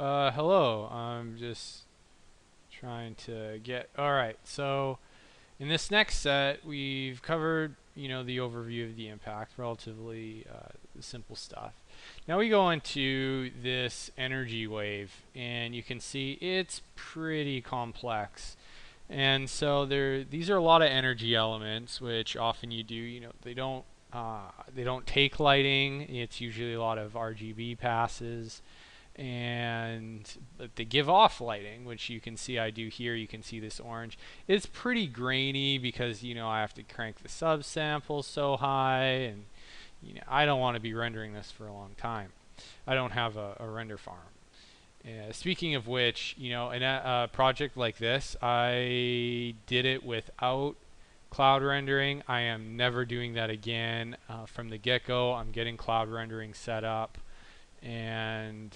Hello. I'm just trying to get. Alright, so in this next set, we've covered, the overview of the impact, relatively simple stuff. Now we go into this energy wave, and you can see it's pretty complex. And so these are a lot of energy elements, which often you do. They don't take lighting. It's usually a lot of RGB passes and they give off lighting, which you can see I do here. You can see this orange. It's pretty grainy because I have to crank the subsamples so high, and I don't want to be rendering this for a long time. I don't have a render farm. Speaking of which, in a project like this, I did it without cloud rendering. I am never doing that again. From the get-go, I'm getting cloud rendering set up, and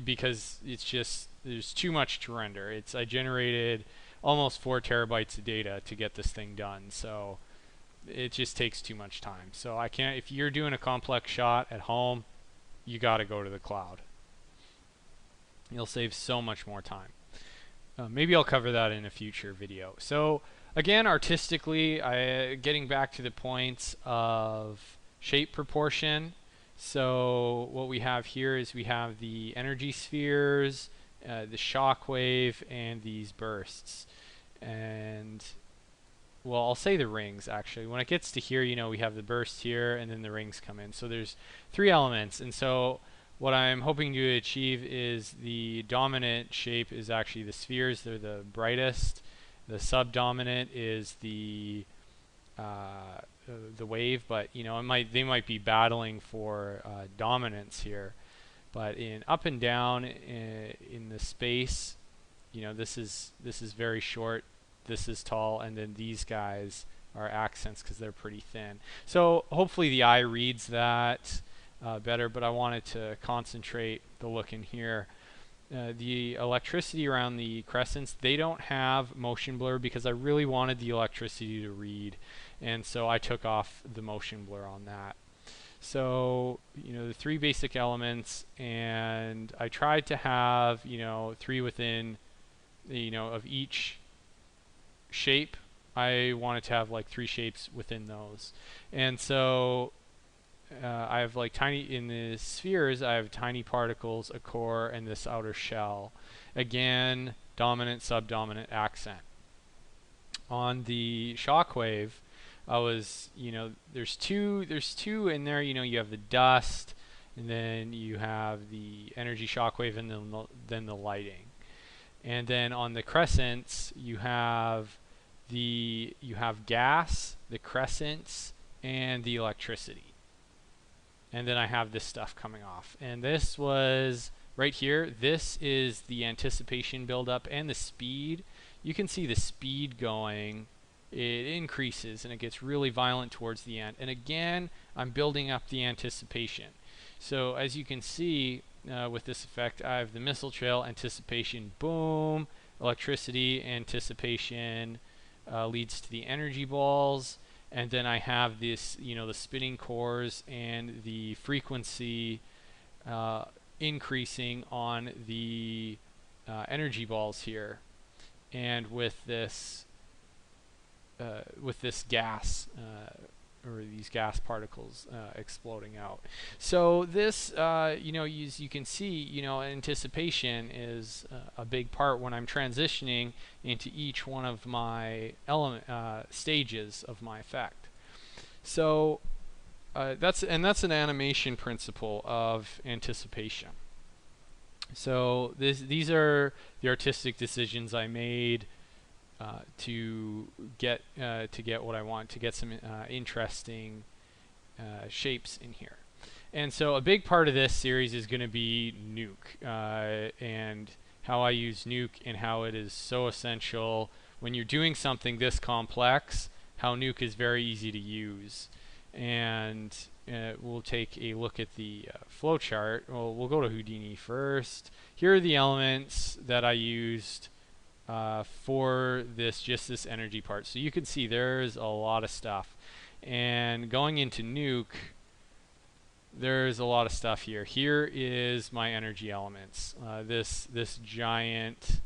because it's just there's too much to render. I generated almost 4 terabytes of data to get this thing done, so it just takes too much time. So I can't. If you're doing a complex shot at home, you got to go to the cloud. You'll save so much more time. Maybe I'll cover that in a future video. So again, artistically, getting back to the points of shape proportion. So what we have here is we have the energy spheres, the shock wave, and these bursts. And well, I'll say the rings actually. When it gets to here, we have the burst here, and then the rings come in. So there's 3 elements, and so what I'm hoping to achieve is the dominant shape is actually the spheres. They're the brightest. The subdominant is the wave, but they might be battling for dominance here. But in up and down in the space, this is very short. This is tall, and then these guys are accents because they're pretty thin. So hopefully the eye reads that better, but I wanted to concentrate the look in here. The electricity around the crescents, they don't have motion blur because I really wanted the electricity to read, and so I took off the motion blur on that. So the 3 basic elements, and I tried to have 3 within of each shape. I wanted to have like 3 shapes within those, and so I have like in the spheres, I have tiny particles, a core, and this outer shell. Again, dominant, subdominant, accent. On the shockwave, I was, there's two in there. You have the dust, and then you have the energy shockwave, and then the lighting. And then on the crescents, you have gas, the crescents, and the electricity. And then I have this stuff coming off. And this was right here. This is the anticipation buildup and the speed. You can see the speed going. It increases and it gets really violent towards the end. And again, I'm building up the anticipation. So as you can see with this effect, I have the missile trail, anticipation, boom, electricity, anticipation leads to the energy balls. And then I have this, the spinning cores and the frequency increasing on the energy balls here, and with this gas or these gas particles exploding out. So this, you can see, anticipation is a big part when I'm transitioning into each one of my stages of my effect. So that's an animation principle of anticipation. So these are the artistic decisions I made to get what I want, to get some interesting shapes in here. And so a big part of this series is going to be Nuke and how I use Nuke and how it is so essential when you're doing something this complex. How Nuke is very easy to use, and we'll take a look at the flowchart. Well, we'll go to Houdini first. Here are the elements that I used for just this energy part. So you can see there's a lot of stuff. And going into Nuke, there's a lot of stuff here. Here is my energy elements. This giant.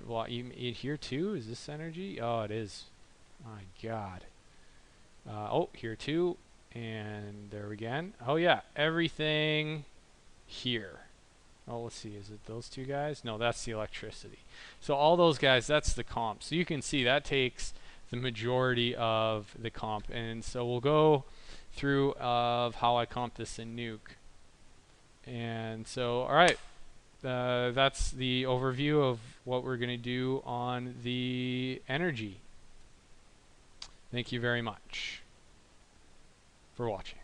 Well, here too. Is this energy? Oh, it is. My God. Oh, here too. And there again. Oh yeah, everything here. Oh, let's see. Is it those two guys? No, that's the electricity. So all those guys, that's the comp. So you can see that takes the majority of the comp. And so we'll go through of how I comp this in Nuke. And so, all right. That's the overview of what we're going to do on the energy. Thank you very much for watching.